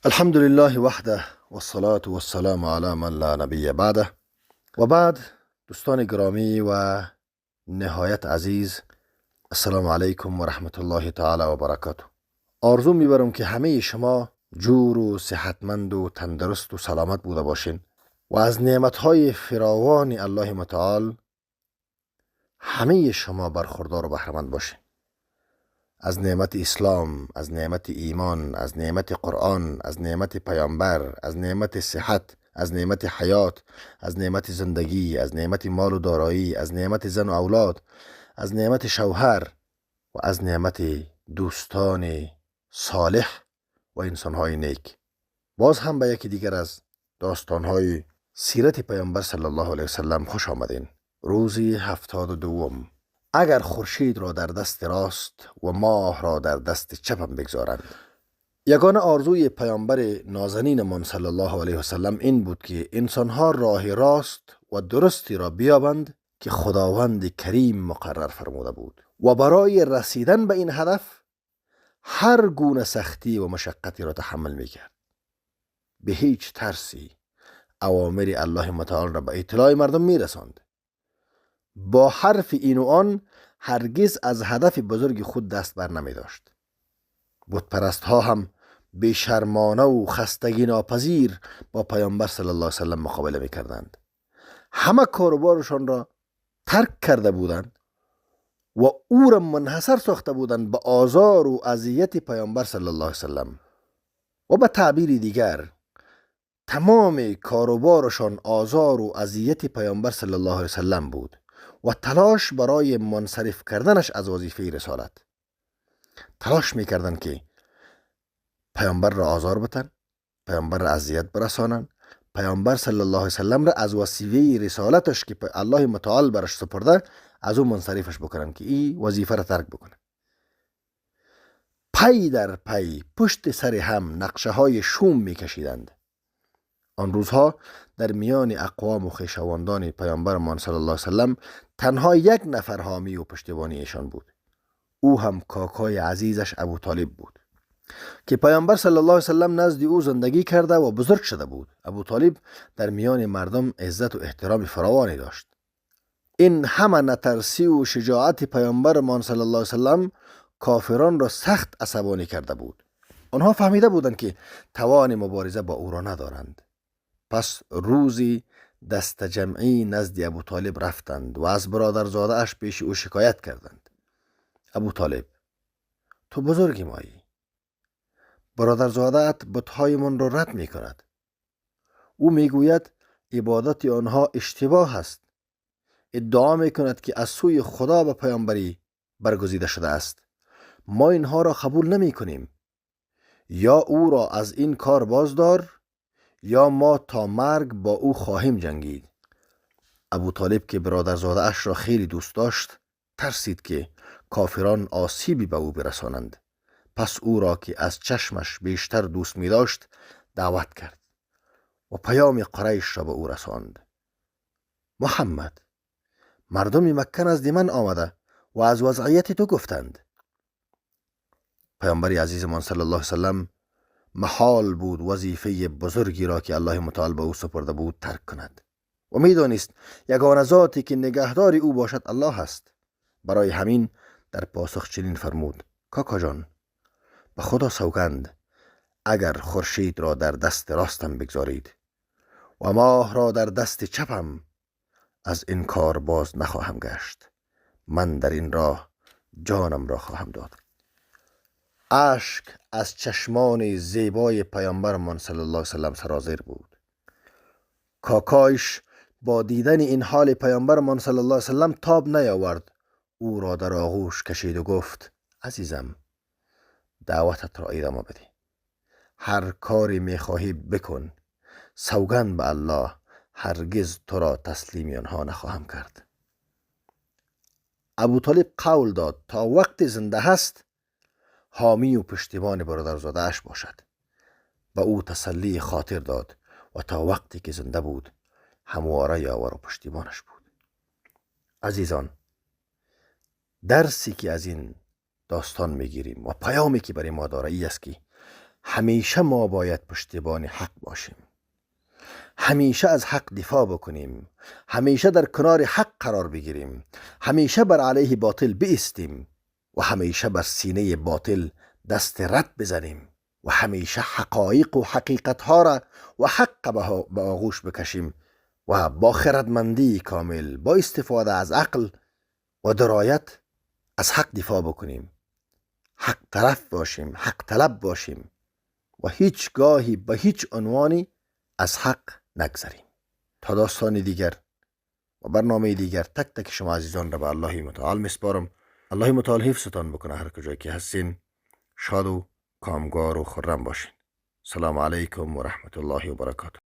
الحمد لله وحده والصلاة والسلام على من لا نبی بعده و بعد. دوستان گرامی و نهایت عزیز، السلام علیکم و رحمت الله تعالی و برکاته. آرزو میبرم که همه شما جور و صحتمند و تندرست و سلامت بوده باشین و از نعمتهای فراوان الله متعال همه شما برخوردار و بهره‌مند باشین. از نعمت اسلام، از نعمت ایمان، از نعمت قرآن، از نعمت پیامبر، از نعمت صحت، از نعمت حیات، از نعمت زندگی، از نعمت مال و دارایی، از نعمت زن و اولاد، از نعمت شوهر و از نعمت دوستان صالح و انسانهای نیک. باز هم به یکی دیگر از داستانهای سیرت پیامبر صلی الله علیه وسلم خوش آمدین. روزی 72. اگر خورشید را در دست راست و ماه را در دست چپم بگذارند. یگانه آرزوی پیامبر نازنین من صلی الله علیه وسلم این بود که انسانها راه راست و درستی را بیابند که خداوند کریم مقرر فرموده بود و برای رسیدن به این هدف هر گونه سختی و مشقتی را تحمل میکرد. به هیچ ترسی اوامر الله متعال را به اطلاع مردم میرساند. با حرف این و آن هرگز از هدف بزرگ خود دست بر نمی داشت. بتپرست ها هم بیشرمانه و خستگی ناپذیر با پیامبر صلی الله علیه وسلم مقابله می کردند. همه کاروبارشان را ترک کرده بودند و او را منحصر ساخته بودند به آزار و اذیت پیامبر صلی الله علیه وسلم. و به تعبیر دیگر تمام کاروبارشان آزار و اذیت پیامبر صلی الله علیه وسلم بود و تلاش برای منصرف کردنش از وظیفه رسالت. تلاش میکردند که پیامبر را آزار بتن، پیامبر را اذیت برسانند، پیامبر صلی الله علیه وسلم را از وظیفه رسالتش که الله متعال برش سپرده از او منصرفش بکنند که این وظیفه را ترک بکنه. پی در پی پشت سر هم نقشه های شوم میکشیدند. آن روزها در میان اقوام و خویشاوندان پیامبرمان صلی الله علیه وسلم تنها یک نفر حامی و پشتیبانی ایشان بود. او هم کاکای عزیزش ابو طالب بود که پیامبر صلی الله علیه وسلم نزد او زندگی کرده و بزرگ شده بود. ابو طالب در میان مردم عزت و احترام فراوانی داشت. این همه نترسی و شجاعت پیامبرمان صلی الله علیه وسلم کافران را سخت عصبانی کرده بود. آنها فهمیده بودند که توان مبارزه با او را ندارند. پس روزی دست جمعی نزد ابو طالب رفتند و از برادرزاده اش پیش او شکایت کردند. ابو طالب، تو بزرگ مایی، برادرزاده‌ات بت‌های من را رد می کند. او می گوید عبادت آنها اشتباه است. ادعا می کند که از سوی خدا به پیامبری برگزیده شده است. ما اینها را قبول نمی کنیم. یا او را از این کار بازدار یا ما تا مرگ با او خواهیم جنگید. ابو طالب که برادرزاده اش را خیلی دوست داشت ترسید که کافران آسیبی به او برسانند. پس او را که از چشمش بیشتر دوست می داشت دعوت کرد و پیام قریش را به او رساند. محمد، مردم مکه نزد من آمده و از وضعیت تو گفتند. پیامبر عزیزمان صلی الله علیه وسلم محال بود وظیفه بزرگی را که الله متعال به او سپرده بود ترک کند و میدانست یگانه ذاتی که نگهدار او باشد الله است. برای همین در پاسخ چنین فرمود: کاکا جان، به خدا سوگند اگر خورشید را در دست راستم بگذارید و ماه را در دست چپم، از این کار باز نخواهم گشت. من در این راه جانم را خواهم داد. اشک از چشمان زیبای پیامبرمان صلی الله علیه وسلم سرازیر بود. کاکایش با دیدن این حال پیامبرمان صلی الله علیه وسلم تاب نیاورد. او را در آغوش کشید و گفت: عزیزم، دعوتت را ادامه بده. هر کاری میخواهی بکن. سوگند به الله هرگز تو را تسلیم آنها نخواهم کرد. ابو طالب قول داد تا وقت زنده هست حامی و پشتیبان برادرزاده اش باشد. به او تسلی خاطر داد و تا وقتی که زنده بود همواره یاور و پشتیبانش بود. عزیزان، درسی که از این داستان میگیریم و پیامی که برای ما داره ای است که همیشه ما باید پشتیبان حق باشیم، همیشه از حق دفاع بکنیم، همیشه در کنار حق قرار بگیریم، همیشه بر علیه باطل بایستیم و همیشه بر سینه باطل دست رد بزنیم و همیشه حقایق و حقیقت ها را و حق به آغوش بکشیم و با خردمندی کامل، با استفاده از عقل و درایت از حق دفاع بکنیم، حق طرف باشیم، حق طلب باشیم و هیچ گاهی به هیچ عنوانی از حق نگذریم. تا داستان دیگر و برنامه دیگر تک تک شما عزیزان را به الله متعال میسپارم. الله متعال حفظتان بکنه. هر کجایی که هستین شاد و کامگار و خرم باشین. سلام علیکم و رحمت الله و برکاته.